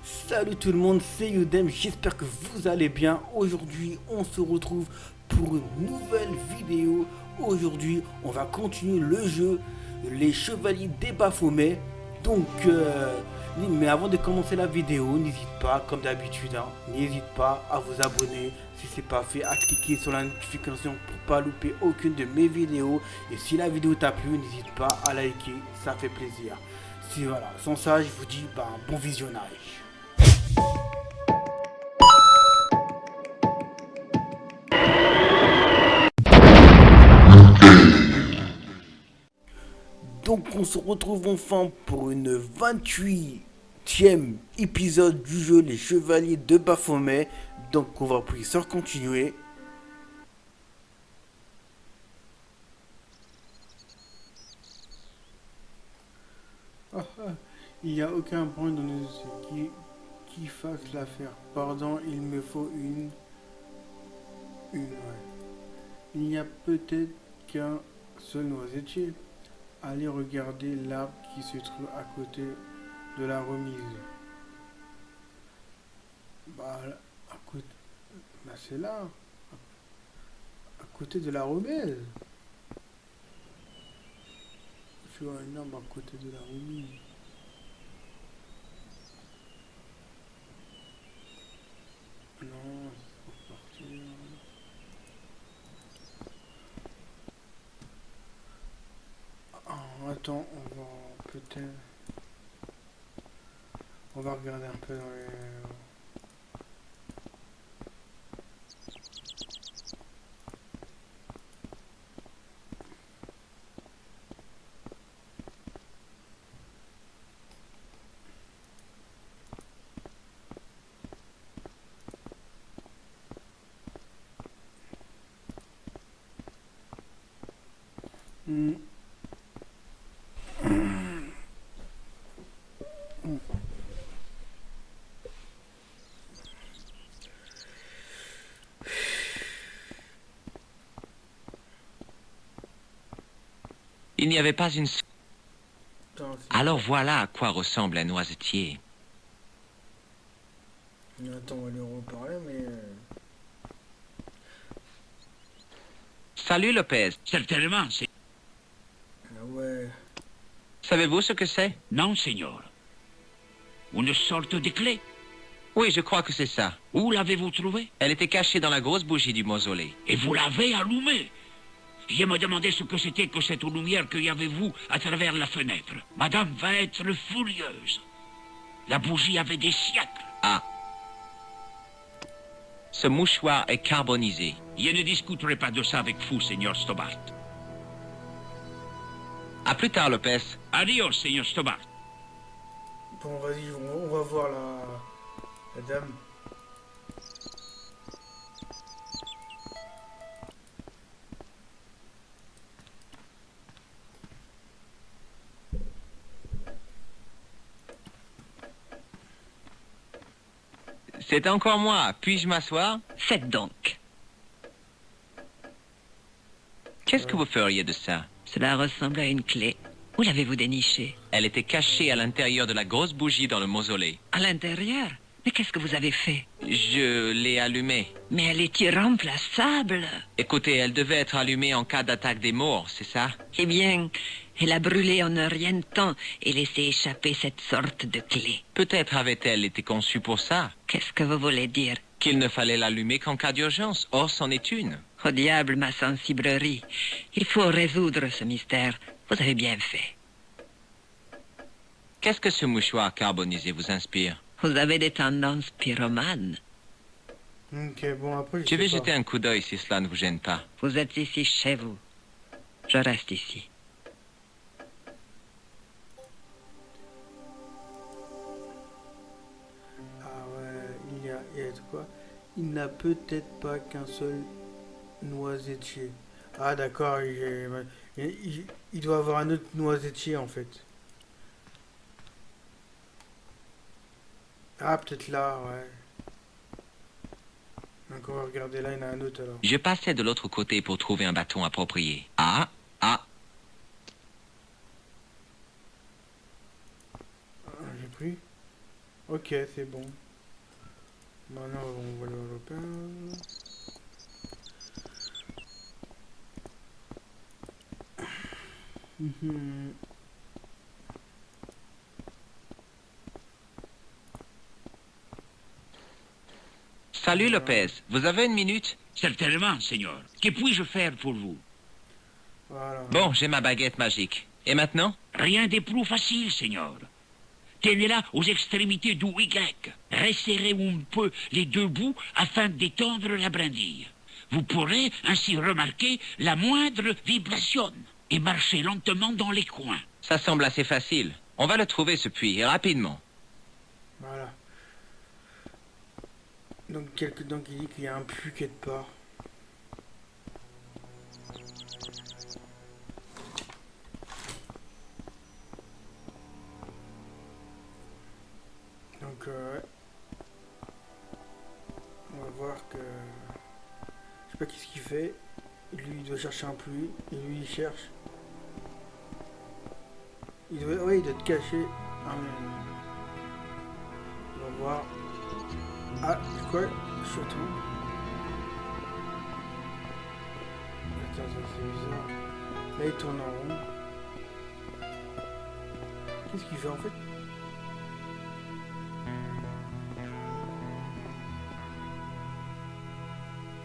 Salut tout le monde, c'est Yudem, j'espère que vous allez bien. Aujourd'hui, on se retrouve pour une nouvelle vidéo. Aujourd'hui, on va continuer le jeu Les Chevaliers des Baphomet. Mais avant de commencer la vidéo, n'hésite pas, comme d'habitude, n'hésite pas à vous abonner si c'est pas fait, à cliquer sur la notification pour pas louper aucune de mes vidéos. Et si la vidéo t'a plu, n'hésite pas à liker, ça fait plaisir. Si voilà, sans ça, je vous dis bon visionnage. Donc on se retrouve enfin pour une 28e épisode du jeu Les Chevaliers de Baphomet. Donc on va appuyer sur continuer. Il n'y a aucun point dans le qui fasse l'affaire. Pardon, il me faut une, ouais. Il n'y a peut-être qu'un seul noisetier. Allez regarder l'arbre qui se trouve à côté de la remise. À côté, c'est là, à côté de la remise. Je vois un arbre à côté de la remise. Non, c'est pour partir. Ah, attends, on va peut-être. On va regarder un peu dans les. Hmm. Il n'y avait pas une... Attends, Alors voilà à quoi ressemble un noisetier. Attends, on va lui reparler, mais. Salut Lopez. Certainement, c'est... Ah ouais. Savez-vous ce que c'est? Non, Seigneur. Une sorte de clé. Oui, je crois que c'est ça. Où l'avez-vous trouvée? Elle était cachée dans la grosse bougie du mausolée. Et vous l'avez allumée. Je me demandais ce que c'était que cette lumière qu'il y avait vous à travers la fenêtre. Madame va être furieuse. La bougie avait des siècles. Ah. Ce mouchoir est carbonisé. Je ne discuterai pas de ça avec vous, Seigneur Stobart. À plus tard, Lopez. Adios, Seigneur Stobart. Bon, vas-y, on va voir la dame. C'est encore moi. Puis-je m'asseoir? Faites donc. Qu'est-ce que vous feriez de ça? Cela ressemble à une clé. Où l'avez-vous dénichée? Elle était cachée à l'intérieur de la grosse bougie dans le mausolée. À l'intérieur? Mais qu'est-ce que vous avez fait? Je l'ai allumée. Mais elle est irremplaçable. Écoutez, elle devait être allumée en cas d'attaque des morts, c'est ça? Eh bien, elle a brûlé en un rien de temps et laissé échapper cette sorte de clé. Peut-être avait-elle été conçue pour ça. Qu'est-ce que vous voulez dire? Qu'il ne fallait l'allumer qu'en cas d'urgence. Or, c'en est une. Au diable, ma sensiblerie. Il faut résoudre ce mystère. Vous avez bien fait. Qu'est-ce que ce mouchoir carbonisé vous inspire? Vous avez des tendances pyromanes. Ok, bon, après, Je vais sais pas. jeter un coup d'œil si cela ne vous gêne pas. Vous êtes ici chez vous. Je reste ici. Ah ouais, il y a de quoi? Il n'a peut-être pas qu'un seul noisetier. Ah d'accord, il doit avoir un autre noisetier en fait. Ah peut-être là, ouais. Donc on va regarder là, il y en a un autre alors. Je passais de l'autre côté pour trouver un bâton approprié. Ah, ah, Ah, j'ai pris. Ok. Ok, c'est bon. Maintenant, on va le repère. Mhm. Salut Lopez, vous avez une minute? Certainement, Seigneur. Que puis-je faire pour vous? Voilà. Bon, j'ai ma baguette magique. Et maintenant? Rien de plus facile, Seigneur. Tenez-la aux extrémités du Y. Resserrez un peu les deux bouts afin d'étendre la brindille. Vous pourrez ainsi remarquer la moindre vibration et marcher lentement dans les coins. Ça semble assez facile. On va le trouver ce puits, rapidement. Voilà. Donc, donc il dit qu'il y a un puits quelque part. Donc, ouais. On va voir que... Je sais pas qu'est-ce qu'il fait. Lui, il doit chercher un puits. Et lui, il cherche. Il doit... Ouais, il doit être caché. Ah, mais... On va voir. Ah, c'est quoi? Surtout. Attends, ça c'est bizarre. Là, il tourne en rond. Qu'est-ce qu'il fait en fait?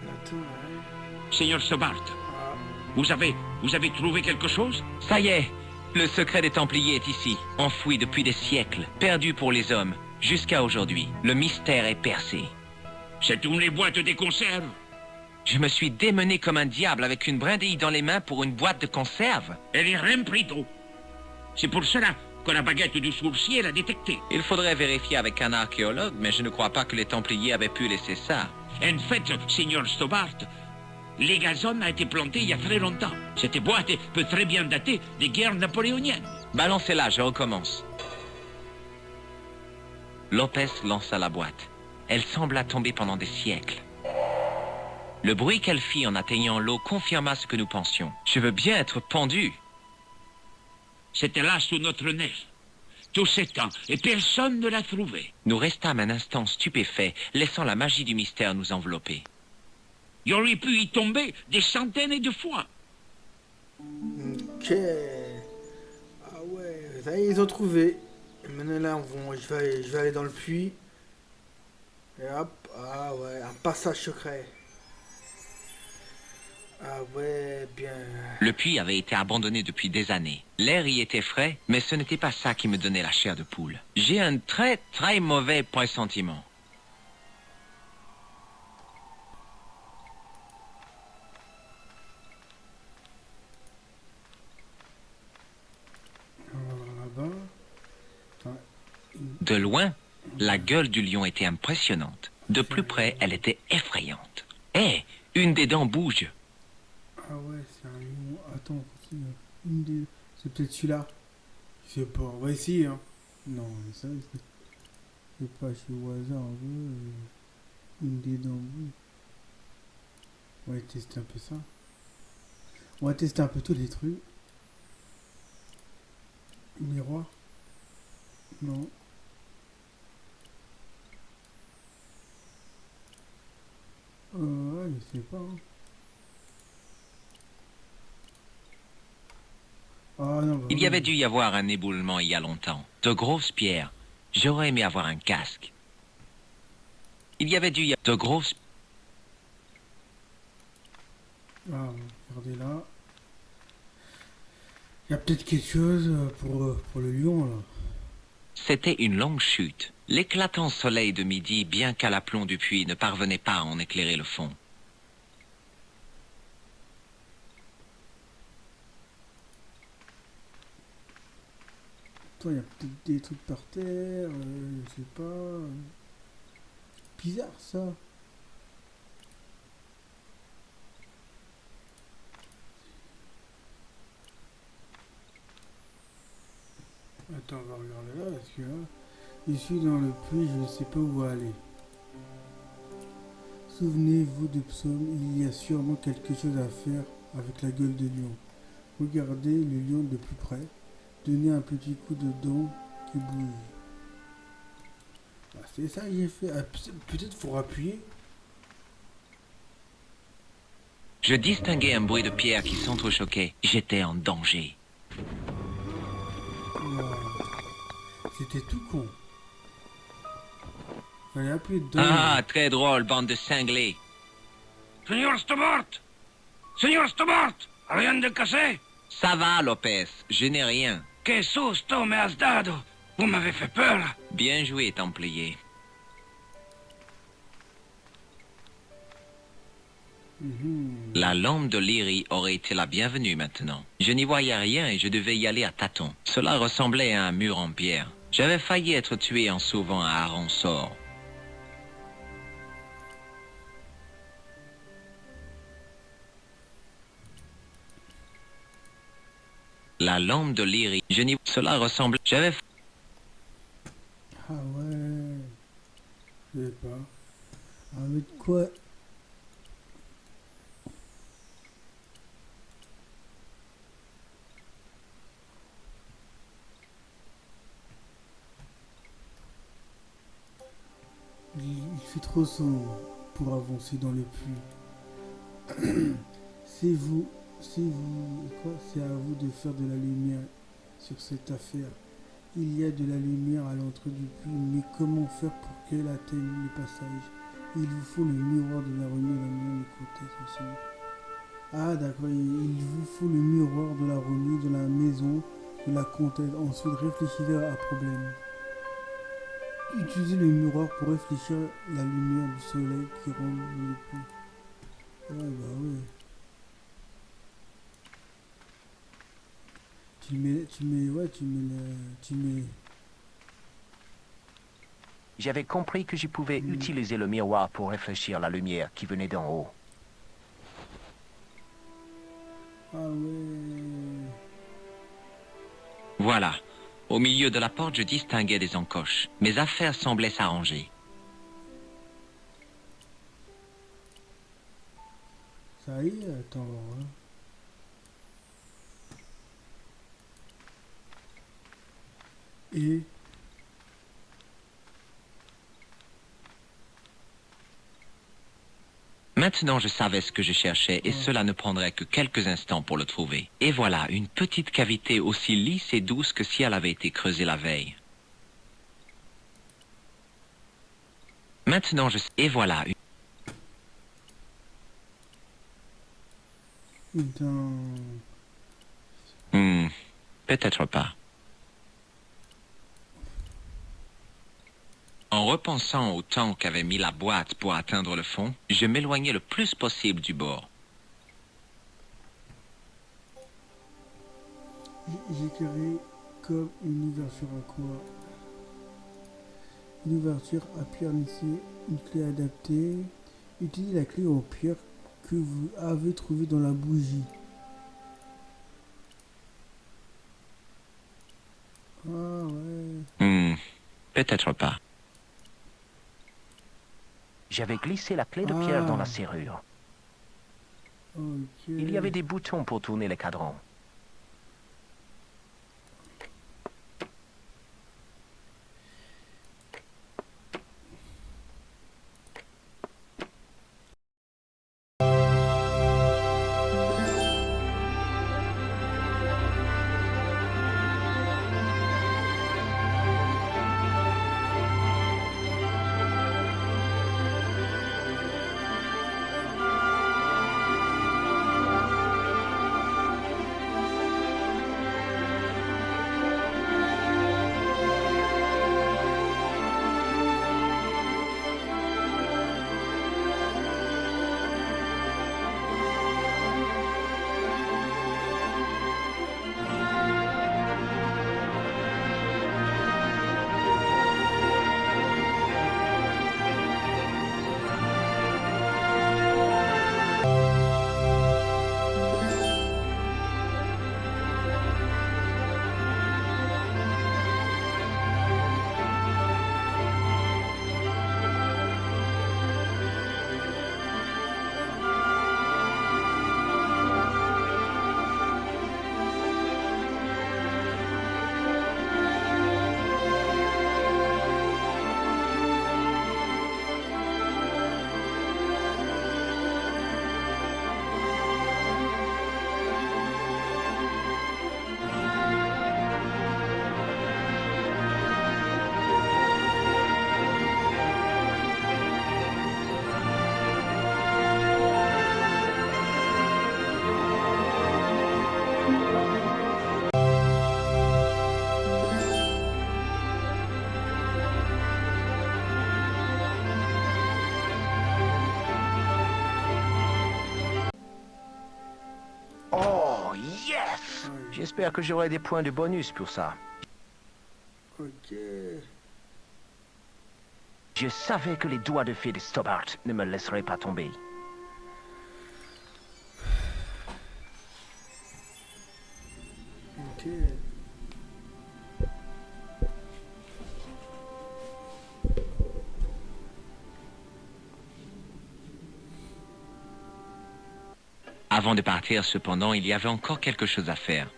Attends, ouais. Seigneur Sobart, Ah, vous avez trouvé quelque chose? Ça y est, le secret des Templiers est ici, enfoui depuis des siècles, perdu pour les hommes, jusqu'à aujourd'hui. Le mystère est percé. C'est une les boîtes des conserves. Je me suis démené comme un diable avec une brindille dans les mains pour une boîte de conserve. Elle est remplie d'eau. C'est pour cela que la baguette du sourcier l'a détectée. Il faudrait vérifier avec un archéologue, mais je ne crois pas que les Templiers avaient pu laisser ça. En fait, Seigneur Stobart, les gazons a été planté il y a très longtemps. Cette boîte peut très bien dater des guerres napoléoniennes. Balancez-la, je recommence. Lopez lança la boîte. Elle sembla tomber pendant des siècles. Le bruit qu'elle fit en atteignant l'eau confirma ce que nous pensions. Je veux bien être pendu. C'était là sous notre nez. Tout ce temps, et personne ne l'a trouvé. Nous restâmes un instant stupéfaits, laissant la magie du mystère nous envelopper. Il aurait pu y tomber des centaines de fois. ok. Ah ouais, ça y est, ils ont trouvé. Et maintenant là, je vais aller dans le puits. Et hop, ah ouais, un passage secret. Ah ouais, bien. Le puits avait été abandonné depuis des années. L'air y était frais, mais ce n'était pas ça qui me donnait la chair de poule. J'ai un très très mauvais pressentiment. On va voir là-bas. Attends, De loin, la gueule du lion était impressionnante. De plus près, elle était effrayante. Hé, une des dents bouge. ah ouais, c'est un lion. Attends, une des... c'est peut-être celui-là. Je sais pas, on va essayer, hein. Non, mais ça, c'est pas chez au hasard, on veut. Une des dents. On va tester un peu ça. On va tester un peu tous les trucs. Miroir. Non. Ouais, je sais pas. Hein. Ah non, bah, Il y avait dû y avoir un éboulement il y a longtemps. De grosses pierres. J'aurais aimé avoir un casque. Il y avait dû y avoir de grosses... Ah, regardez là. Il y a peut-être quelque chose pour le lion là. C'était une longue chute. L'éclatant soleil de midi, bien qu'à l'aplomb du puits, ne parvenait pas à en éclairer le fond. Attends, il y a peut-être des trucs par terre, je sais pas. Bizarre ça. Attends, on va regarder là, parce que là, je suis dans le puits, je ne sais pas où aller. Souvenez-vous de Psaume, il y a sûrement quelque chose à faire avec la gueule de lion. Regardez le lion de plus près. Donnez un petit coup de dent qui bouge. Ah, c'est ça que j'ai fait. Ah, peut-être faut appuyer. Je distinguais un bruit de pierre qui s'entrechoquait. J'étais en danger. Non. C'était tout con. Fallait appuyer dedans. Ah, très drôle, bande de cinglés. Señor Stobart! Señor Stobart! Rien de cassé? Ça va, Lopez, je n'ai rien. Que susto me has dado! Vous m'avez fait peur! Bien joué, Templier. La lampe de Lyrie aurait été la bienvenue maintenant. Je n'y voyais rien et je devais y aller à tâtons. Cela ressemblait à un mur en pierre. J'avais failli être tué en sauvant un hareng sort. La lampe de Lyrie, je n'y... Cela ressemble... J'avais... Ah ouais. Je sais pas. Avec quoi? Il fait trop sombre pour avancer dans le puits. C'est à vous de faire de la lumière sur cette affaire. Il y a de la lumière à l'entrée du puits, mais comment faire pour qu'elle atteigne le passage? Il vous faut le miroir de la remise dans le côté aussi. Ah d'accord, il vous faut le miroir de la remise de la maison de la comtesse. Ensuite, réfléchissez à un problème. Utilisez le miroir pour réfléchir la lumière du soleil qui rentre dans le puits. Ouais, bah ouais. Tu mets. J'avais compris que je pouvais utiliser le miroir pour réfléchir la lumière qui venait d'en haut. Ah ouais. Voilà. Au milieu de la porte, je distinguais des encoches. Mes affaires semblaient s'arranger. Ça y est, attends. Hein. Et. Maintenant, je savais ce que je cherchais et cela ne prendrait que quelques instants pour le trouver. Et voilà, une petite cavité aussi lisse et douce que si elle avait été creusée la veille. Maintenant, Et voilà. Putain. Peut-être pas. En repensant au temps qu'avait mis la boîte pour atteindre le fond, je m'éloignais le plus possible du bord. J'écrirai comme une ouverture à quoi? Une ouverture à pierre lissée, une clé adaptée. Utilisez la clé en pierre que vous avez trouvée dans la bougie. Ah ouais. Peut-être pas. J'avais glissé la clé de pierre dans la serrure. Ok. Il y avait des boutons pour tourner les cadrans. J'espère que j'aurai des points de bonus pour ça. Ok. Je savais que les doigts de fée de Stobart ne me laisseraient pas tomber. Ok. Avant de partir, cependant, il y avait encore quelque chose à faire.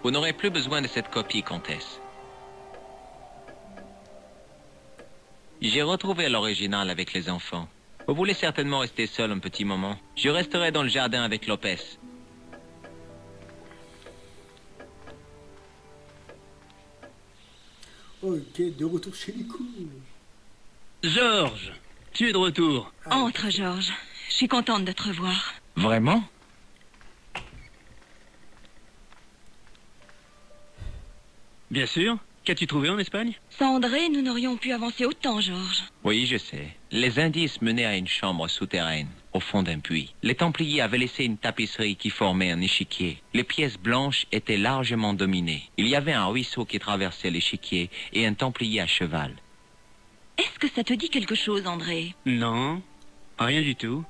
Vous n'aurez plus besoin de cette copie, comtesse. J'ai retrouvé l'original avec les enfants. Vous voulez certainement rester seul un petit moment. Je resterai dans le jardin avec Lopez. Ok, de retour chez les cours. Georges, tu es de retour. Entre, Georges. Je suis contente de te revoir. Vraiment? Bien sûr. Qu'as-tu trouvé en Espagne? Sans André, nous n'aurions pu avancer autant, Georges. Oui, je sais. Les indices menaient à une chambre souterraine, au fond d'un puits. Les Templiers avaient laissé une tapisserie qui formait un échiquier. Les pièces blanches étaient largement dominées. Il y avait un ruisseau qui traversait l'échiquier et un Templier à cheval. Est-ce que ça te dit quelque chose, André? Non, rien du tout.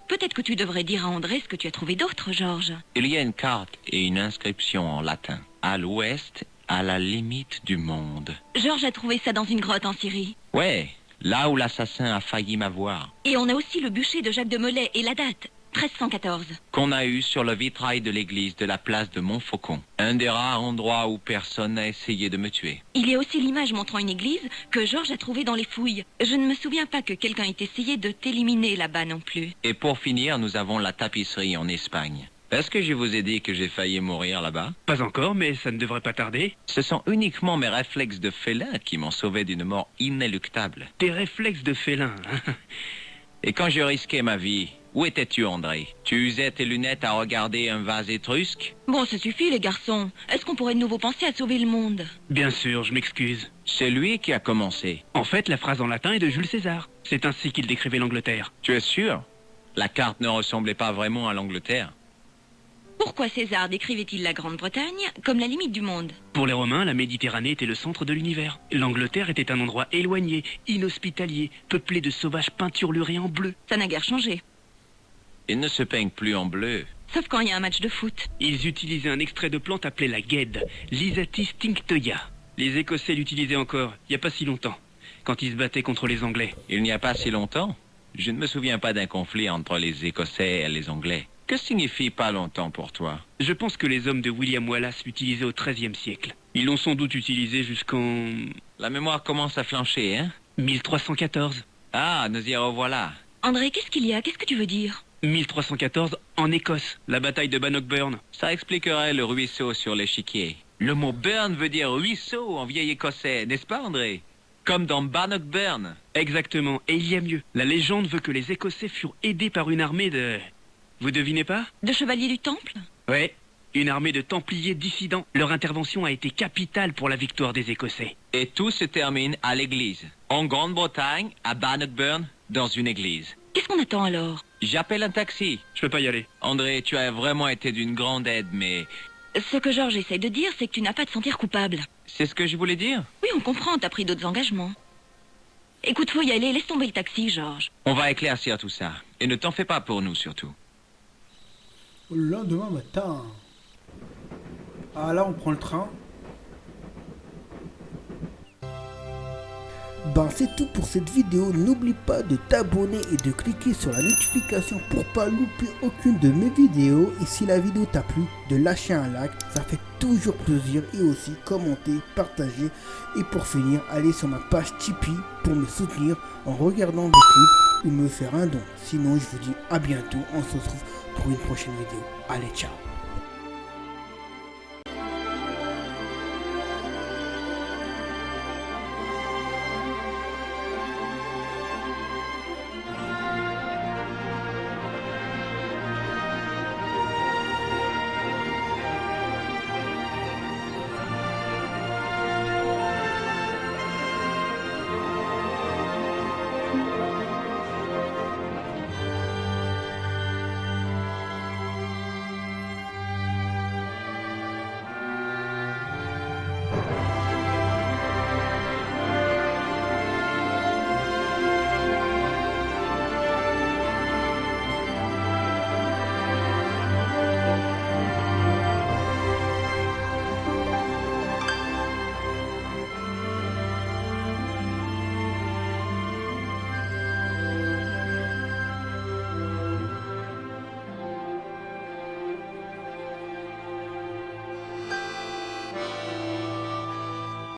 Peut-être que tu devrais dire à André ce que tu as trouvé d'autre, Georges. Il y a une carte et une inscription en latin. À l'ouest, à la limite du monde. Georges a trouvé ça dans une grotte en Syrie. Ouais, là où l'assassin a failli m'avoir. Et on a aussi le bûcher de Jacques de Molay et la date, 1314. Qu'on a eu sur le vitrail de l'église de la place de Montfaucon. Un des rares endroits où personne n'a essayé de me tuer. Il y a aussi l'image montrant une église que Georges a trouvée dans les fouilles. Je ne me souviens pas que quelqu'un ait essayé de t'éliminer là-bas non plus. Et pour finir, nous avons la tapisserie en Espagne. Est-ce que je vous ai dit que j'ai failli mourir là-bas? Pas encore, mais ça ne devrait pas tarder. Ce sont uniquement mes réflexes de félin qui m'ont sauvé d'une mort inéluctable. Tes réflexes de félin, hein. Et quand je risquais ma vie, où étais-tu, André? Tu usais tes lunettes à regarder un vase étrusque? Bon, ça suffit, les garçons. Est-ce qu'on pourrait de nouveau penser à sauver le monde? Bien sûr, je m'excuse. C'est lui qui a commencé. En fait, la phrase en latin est de Jules César. C'est ainsi qu'il décrivait l'Angleterre. Tu es sûr? La carte ne ressemblait pas vraiment à l'Angleterre. Pourquoi César décrivait-il la Grande-Bretagne comme la limite du monde? Pour les Romains, la Méditerranée était le centre de l'univers. L'Angleterre était un endroit éloigné, inhospitalier, peuplé de sauvages peinturlurés en bleu. Ça n'a guère changé. Ils ne se peignent plus en bleu. Sauf quand il y a un match de foot. Ils utilisaient un extrait de plante appelé la guêde, Lysatis tinctoia. Les Écossais l'utilisaient encore, il n'y a pas si longtemps, quand ils se battaient contre les Anglais. Il n'y a pas si longtemps? Je ne me souviens pas d'un conflit entre les Écossais et les Anglais. Que signifie pas longtemps pour toi? Je pense que les hommes de William Wallace l'utilisaient au XIIIe siècle. Ils l'ont sans doute utilisé jusqu'en... La mémoire commence à flancher, hein? 1314. Ah, nous y revoilà. André, qu'est-ce qu'il y a? Qu'est-ce que tu veux dire? 1314 en Écosse, la bataille de Bannockburn. Ça expliquerait le ruisseau sur l'échiquier. Le mot burn veut dire ruisseau en vieil écossais, n'est-ce pas, André? Comme dans Bannockburn. Exactement, et il y a mieux. La légende veut que les Écossais furent aidés par une armée de... Vous devinez pas? De chevaliers du Temple? Ouais, une armée de Templiers dissidents. Leur intervention a été capitale pour la victoire des Écossais. Et tout se termine à l'église. En Grande-Bretagne, à Bannockburn, dans une église. Qu'est-ce qu'on attend alors? J'appelle un taxi. Je peux pas y aller. André, tu as vraiment été d'une grande aide, mais... Ce que Georges essaie de dire, c'est que tu n'as pas à te sentir coupable. C'est ce que je voulais dire. Oui, on comprend, t'as pris d'autres engagements. Écoute, faut y aller, laisse tomber le taxi, Georges. On va éclaircir tout ça. Et ne t'en fais pas pour nous, surtout. Le lendemain matin. Ah là, on prend le train. Ben c'est tout pour cette vidéo, n'oublie pas de t'abonner et de cliquer sur la notification pour pas louper aucune de mes vidéos. Et si la vidéo t'a plu, de lâcher un like, ça fait toujours plaisir. Et aussi commenter, partager. Et pour finir, allez sur ma page Tipeee pour me soutenir en regardant des clips ou me faire un don. Sinon je vous dis à bientôt, on se retrouve pour une prochaine vidéo. Allez, ciao.